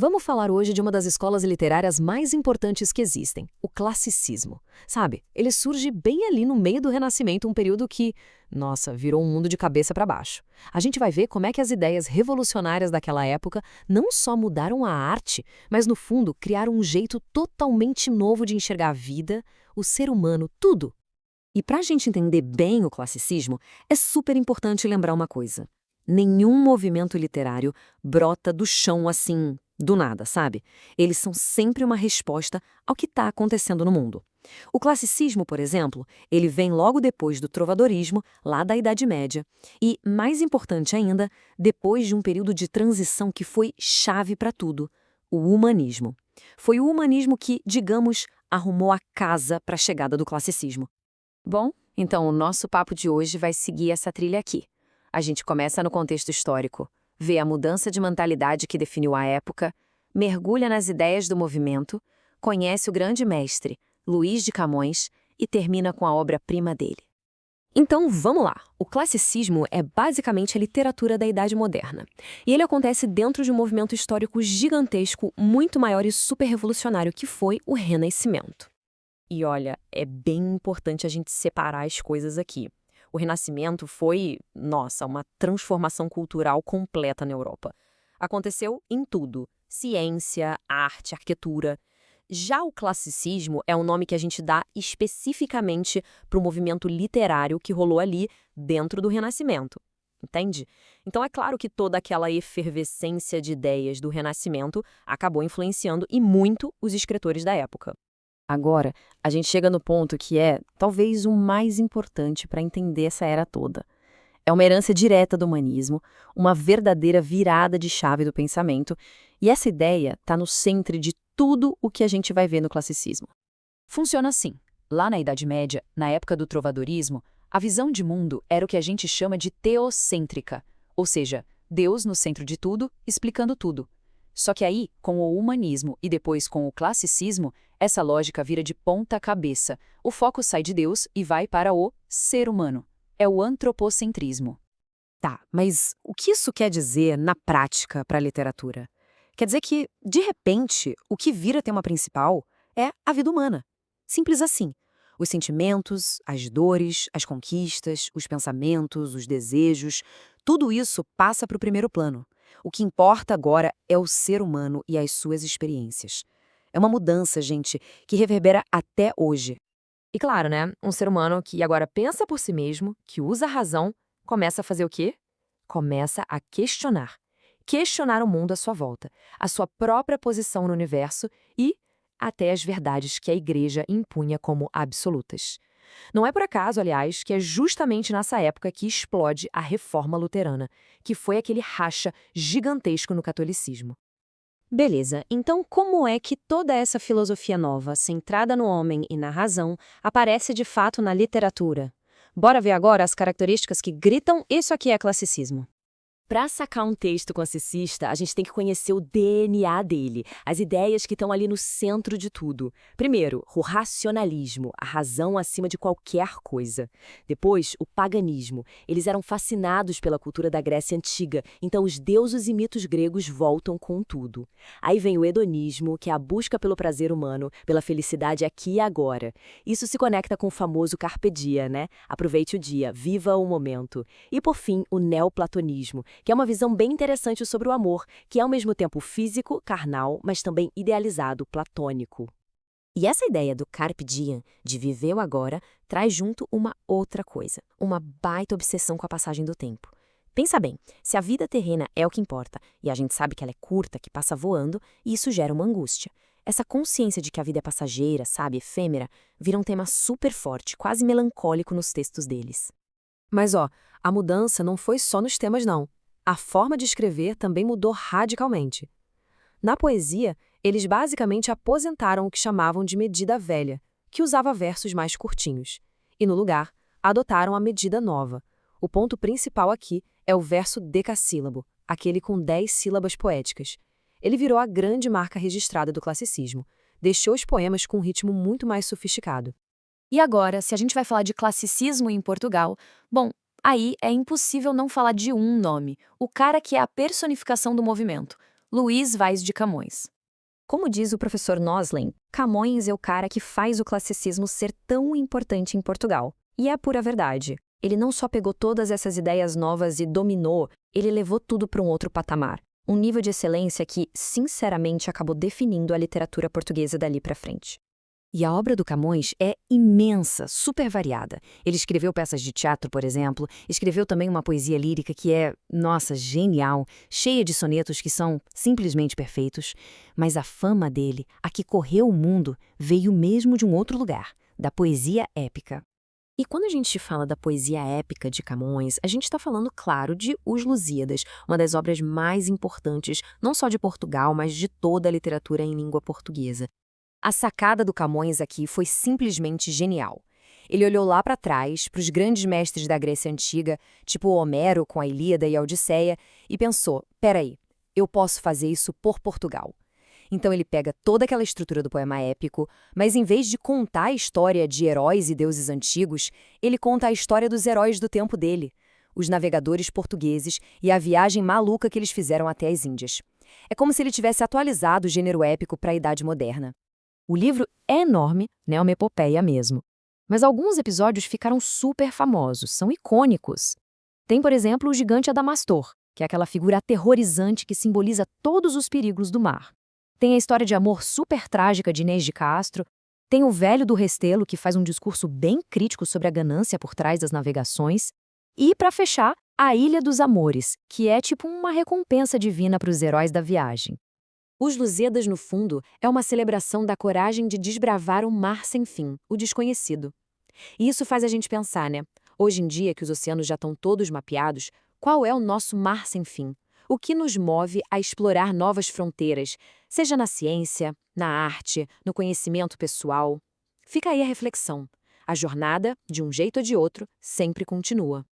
Vamos falar hoje de uma das escolas literárias mais importantes que existem, o classicismo. Sabe, ele surge bem ali no meio do Renascimento, um período que, nossa, virou um mundo de cabeça para baixo. A gente vai ver como é que as ideias revolucionárias daquela época não só mudaram a arte, mas no fundo criaram um jeito totalmente novo de enxergar a vida, o ser humano, tudo. E para a gente entender bem o classicismo, é super importante lembrar uma coisa. Nenhum movimento literário brota do chão assim, do nada, sabe? Eles são sempre uma resposta ao que está acontecendo no mundo. O classicismo, por exemplo, ele vem logo depois do trovadorismo, lá da Idade Média, e, mais importante ainda, depois de um período de transição que foi chave para tudo, o humanismo. Foi o humanismo que, digamos, arrumou a casa para a chegada do classicismo. Bom, então o nosso papo de hoje vai seguir essa trilha aqui. A gente começa no contexto histórico, vê a mudança de mentalidade que definiu a época, mergulha nas ideias do movimento, conhece o grande mestre, Luís de Camões, e termina com a obra-prima dele. Então, vamos lá. O classicismo é basicamente a literatura da Idade Moderna. E ele acontece dentro de um movimento histórico gigantesco, muito maior e super revolucionário, que foi o Renascimento. E olha, é bem importante a gente separar as coisas aqui. O Renascimento foi, nossa, uma transformação cultural completa na Europa. Aconteceu em tudo: ciência, arte, arquitetura. Já o classicismo é um nome que a gente dá especificamente para o movimento literário que rolou ali dentro do Renascimento. Entende? Então é claro que toda aquela efervescência de ideias do Renascimento acabou influenciando e muito os escritores da época. Agora, a gente chega no ponto que é, talvez, o mais importante para entender essa era toda. É uma herança direta do humanismo, uma verdadeira virada de chave do pensamento, e essa ideia está no centro de tudo o que a gente vai ver no classicismo. Funciona assim. Lá na Idade Média, na época do trovadorismo, a visão de mundo era o que a gente chama de teocêntrica, ou seja, Deus no centro de tudo, explicando tudo. Só que aí, com o humanismo e depois com o classicismo, essa lógica vira de ponta cabeça. O foco sai de Deus e vai para o ser humano. É o antropocentrismo. Tá, mas o que isso quer dizer na prática para a literatura? Quer dizer que, de repente, o que vira tema principal é a vida humana. Simples assim. Os sentimentos, as dores, as conquistas, os pensamentos, os desejos, tudo isso passa para o primeiro plano. O que importa agora é o ser humano e as suas experiências. É uma mudança, gente, que reverbera até hoje. E claro, né? Um ser humano que agora pensa por si mesmo, que usa a razão, começa a fazer o quê? Começa a questionar. Questionar o mundo à sua volta, a sua própria posição no universo e até as verdades que a Igreja impunha como absolutas. Não é por acaso, aliás, que é justamente nessa época que explode a Reforma Luterana, que foi aquele racha gigantesco no catolicismo. Beleza, então como é que toda essa filosofia nova, centrada no homem e na razão, aparece de fato na literatura? Bora ver agora as características que gritam isso aqui é classicismo. Para sacar um texto classicista, a gente tem que conhecer o DNA dele, as ideias que estão ali no centro de tudo. Primeiro, o racionalismo, a razão acima de qualquer coisa. Depois, o paganismo. Eles eram fascinados pela cultura da Grécia Antiga, então os deuses e mitos gregos voltam com tudo. Aí vem o hedonismo, que é a busca pelo prazer humano, pela felicidade aqui e agora. Isso se conecta com o famoso carpe diem, né? Aproveite o dia, viva o momento. E por fim, o neoplatonismo, que é uma visão bem interessante sobre o amor, que é ao mesmo tempo físico, carnal, mas também idealizado, platônico. E essa ideia do carpe diem, de viver o agora, traz junto uma outra coisa, uma baita obsessão com a passagem do tempo. Pensa bem, se a vida terrena é o que importa, e a gente sabe que ela é curta, que passa voando, isso gera uma angústia. Essa consciência de que a vida é passageira, sabe, efêmera, vira um tema super forte, quase melancólico nos textos deles. Mas ó, a mudança não foi só nos temas não. A forma de escrever também mudou radicalmente. Na poesia, eles basicamente aposentaram o que chamavam de medida velha, que usava versos mais curtinhos. E no lugar, adotaram a medida nova. O ponto principal aqui é o verso decassílabo, aquele com 10 sílabas poéticas. Ele virou a grande marca registrada do classicismo. Deixou os poemas com um ritmo muito mais sofisticado. E agora, se a gente vai falar de classicismo em Portugal, bom, aí é impossível não falar de um nome, o cara que é a personificação do movimento, Luís Vaz de Camões. Como diz o professor Noslen, Camões é o cara que faz o classicismo ser tão importante em Portugal. E é a pura verdade. Ele não só pegou todas essas ideias novas e dominou, ele levou tudo para um outro patamar. Um nível de excelência que, sinceramente, acabou definindo a literatura portuguesa dali para frente. E a obra do Camões é imensa, super variada. Ele escreveu peças de teatro, por exemplo, escreveu também uma poesia lírica que é, nossa, genial, cheia de sonetos que são simplesmente perfeitos. Mas a fama dele, a que correu o mundo, veio mesmo de um outro lugar, da poesia épica. E quando a gente fala da poesia épica de Camões, a gente está falando, claro, de Os Lusíadas, uma das obras mais importantes, não só de Portugal, mas de toda a literatura em língua portuguesa. A sacada do Camões aqui foi simplesmente genial. Ele olhou lá para trás, para os grandes mestres da Grécia Antiga, tipo Homero com a Ilíada e a Odisseia, e pensou, peraí, eu posso fazer isso por Portugal. Então ele pega toda aquela estrutura do poema épico, mas em vez de contar a história de heróis e deuses antigos, ele conta a história dos heróis do tempo dele, os navegadores portugueses e a viagem maluca que eles fizeram até as Índias. É como se ele tivesse atualizado o gênero épico para a Idade Moderna. O livro é enorme, né, uma epopeia mesmo. Mas alguns episódios ficaram super famosos, são icônicos. Tem, por exemplo, o gigante Adamastor, que é aquela figura aterrorizante que simboliza todos os perigos do mar. Tem a história de amor super trágica de Inês de Castro. Tem o velho do Restelo, que faz um discurso bem crítico sobre a ganância por trás das navegações. E, para fechar, a Ilha dos Amores, que é tipo uma recompensa divina para os heróis da viagem. Os Lusíadas, no fundo, é uma celebração da coragem de desbravar o mar sem fim, o desconhecido. E isso faz a gente pensar, né? Hoje em dia que os oceanos já estão todos mapeados, qual é o nosso mar sem fim? O que nos move a explorar novas fronteiras, seja na ciência, na arte, no conhecimento pessoal? Fica aí a reflexão. A jornada, de um jeito ou de outro, sempre continua.